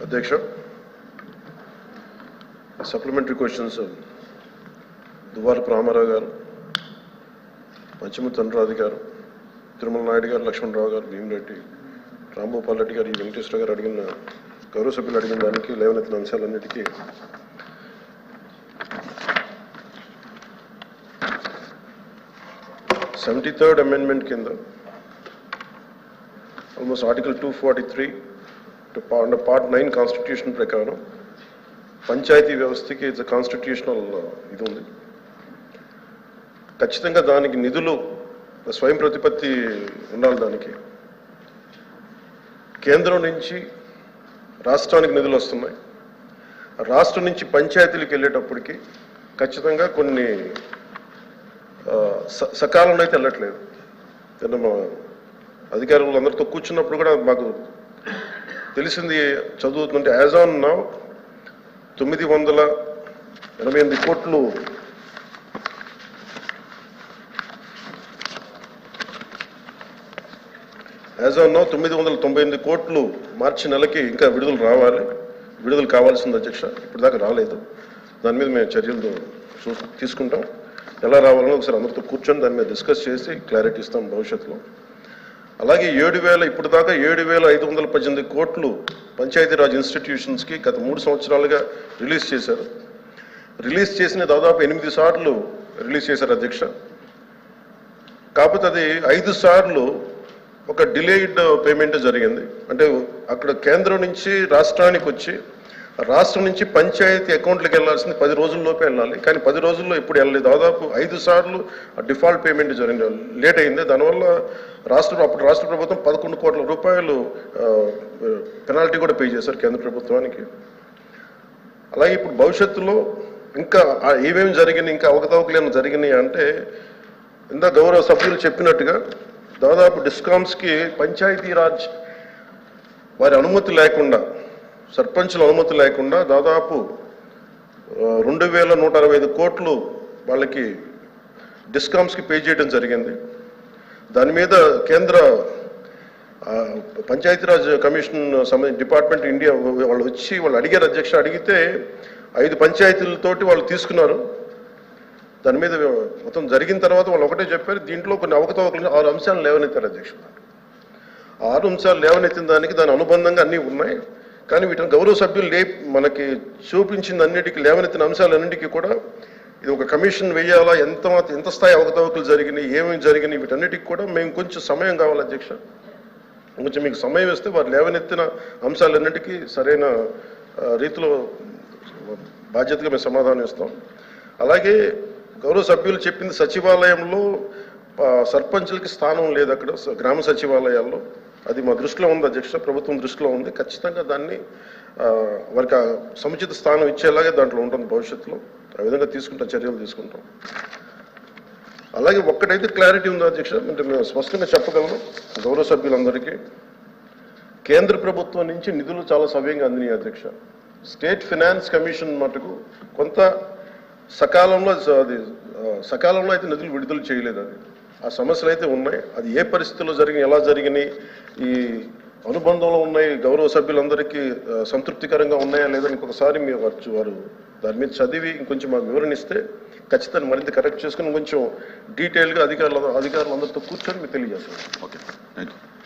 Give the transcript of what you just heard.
అధ్యక్ష, supplementary questions Duvvarapu Ramarao గారు, పంచమూర్తి అనురాధి గారు, తిరుమల నాయుడు గారు, లక్ష్మణరావు గారు, భీమిరెడ్డి, రాంభూపాల్ రెడ్డి గారు, వెంకటేశ్వర గారు అడిగిన గౌరవ సభ్యులు అడిగిన దానికి లేవనెత్తిన అంశాలన్నిటికీ (73rd Amendment కింద ఆల్మోస్ట్ ఆర్టికల్ 243 పార్ట్ 9 కాన్స్టిట్యూషన్ ప్రకారం పంచాయతీ వ్యవస్థకి ఇట్స్ కాన్స్టిట్యూషనల్ ఇది ఉంది. ఖచ్చితంగా దానికి నిధులు స్వయం ప్రతిపత్తి ఉండాలి. దానికి కేంద్రం నుంచి రాష్ట్రానికి నిధులు వస్తున్నాయి. రాష్ట్రం నుంచి పంచాయతీలకు వెళ్ళేటప్పటికి ఖచ్చితంగా కొన్ని సకాలంలో అయితే వెళ్ళట్లేదు. మా అధికారులు అందరితో కూర్చున్నప్పుడు కూడా మాకు తెలిసింది చదువుతుంటే యాజ్ ఆన్ నౌ 988 కోట్లు యాజ్ ఆన్ నౌ 998 కోట్లు మార్చి నెలకి ఇంకా విడుదల కావాల్సింది అధ్యక్ష. ఇప్పుడు దాకా రాలేదు. దాని మీద మేము చర్యలు తీసుకుంటాం. ఎలా రావాలని ఒకసారి అందరితో కూర్చొని దాని మీద డిస్కస్ చేసి క్లారిటీ ఇస్తాం భవిష్యత్తులో. అలాగే 7,000 ఇప్పుడు దాకా 7,518 కోట్లు పంచాయతీరాజ్ ఇన్స్టిట్యూషన్స్కి గత 3 సంవత్సరాలుగా రిలీజ్ చేశారు. రిలీజ్ చేసిన దాదాపు 8 సార్లు రిలీజ్ చేశారు అధ్యక్ష. కాకపోతే అది 5 సార్లు ఒక డిలేడ్ పేమెంట్ జరిగింది. అంటే అక్కడ కేంద్రం నుంచి రాష్ట్రానికి వచ్చి రాష్ట్రం నుంచి పంచాయతీ అకౌంట్లకు వెళ్ళాల్సింది 10 రోజుల్లోపే వెళ్ళాలి. కానీ 10 రోజుల్లో ఎప్పుడు వెళ్ళలేదు. దాదాపు 5 సార్లు డిఫాల్ట్ పేమెంట్ జరిగింది, లేట్ అయింది. దానివల్ల అప్పుడు రాష్ట్ర ప్రభుత్వం 11 కోట్ల రూపాయలు పెనాల్టీ కూడా పే చేశారు కేంద్ర ప్రభుత్వానికి. అలాగే ఇప్పుడు భవిష్యత్తులో ఇంకా ఏమేమి జరిగినాయి, ఇంకా అవకతవకలు జరిగినాయి అంటే ఇందా గౌరవ సభ్యులు చెప్పినట్టుగా దాదాపు డిస్కామ్స్కి పంచాయతీరాజ్ వారి అనుమతి లేకుండా, సర్పంచుల అనుమతి లేకుండా దాదాపు 2,165 కోట్లు వాళ్ళకి డిస్కామ్స్కి పే చేయడం జరిగింది. దాని మీద కేంద్ర పంచాయతీరాజ్ కమిషన్ డిపార్ట్మెంట్ ఇండియా వాళ్ళు వచ్చి వాళ్ళు అడిగారు అధ్యక్ష. అడిగితే 5 పంచాయతీలతోటి వాళ్ళు తీసుకున్నారు. దాని మీద మొత్తం జరిగిన తర్వాత వాళ్ళు ఒకటే చెప్పారు, దీంట్లో కొన్ని అవకతవకలు 6 అంశాలు లేవనెత్తారు అధ్యక్ష. 6 అంశాలు లేవనెత్తిన దానికి దాని అనుబంధంగా అన్నీ ఉన్నాయి. కానీ వీటిని గౌరవ సభ్యులు మనకి చూపించిన అన్నిటికీ లేవనెత్తిన అంశాలన్నింటికీ కూడా ఇది ఒక కమిషన్ వేయాలా, ఎంత స్థాయి అవకతవకలు జరిగినాయి, ఏమేమి జరిగినాయి, వీటన్నిటికీ కూడా మేము కొంచెం సమయం కావాలి అధ్యక్ష. కొంచెం మీకు సమయం ఇస్తే వారు లేవనెత్తిన అంశాలన్నింటికీ సరైన రీతిలో బాధ్యతగా మేము సమాధానం ఇస్తాం. అలాగే గౌరవ సభ్యులు చెప్పింది సచివాలయంలో సర్పంచులకి స్థానం లేదు అక్కడ గ్రామ సచివాలయాల్లో. అది మా దృష్టిలో ఉంది అధ్యక్ష, ప్రభుత్వం దృష్టిలో ఉంది. ఖచ్చితంగా దాన్ని వారికి సముచిత స్థానం ఇచ్చేలాగే దాంట్లో ఉంటుంది భవిష్యత్తులో. ఆ విధంగా చర్యలు తీసుకుంటాం. అలాగే ఒక్కటైతే క్లారిటీ ఉంది అధ్యక్ష, అంటే మేము స్పష్టంగా చెప్పగలను గౌరవ సభ్యులందరికీ, కేంద్ర ప్రభుత్వం నుంచి నిధులు చాలా సవ్యంగా అందినాయి అధ్యక్ష. స్టేట్ ఫైనాన్స్ కమిషన్ మటుకు కొంత సకాలంలో అయితే నిధులు విడుదల చేయలేదు. అది ఆ సమస్యలు అయితే ఉన్నాయి. అది ఏ పరిస్థితుల్లో ఎలా జరిగినాయి, ఈ అనుబంధంలో ఉన్నాయి, గౌరవ సభ్యులందరికీ సంతృప్తికరంగా ఉన్నాయా లేదని ఇంకొకసారి వారు దాని మీద చదివి ఇంకొంచెం మాకు వివరణిస్తే ఖచ్చితంగా మరింత కరెక్ట్ చేసుకుని కొంచెం డీటెయిల్గా అధికారులందరితో కూర్చొని మీకు తెలియజేస్తాను. Okay, thank you.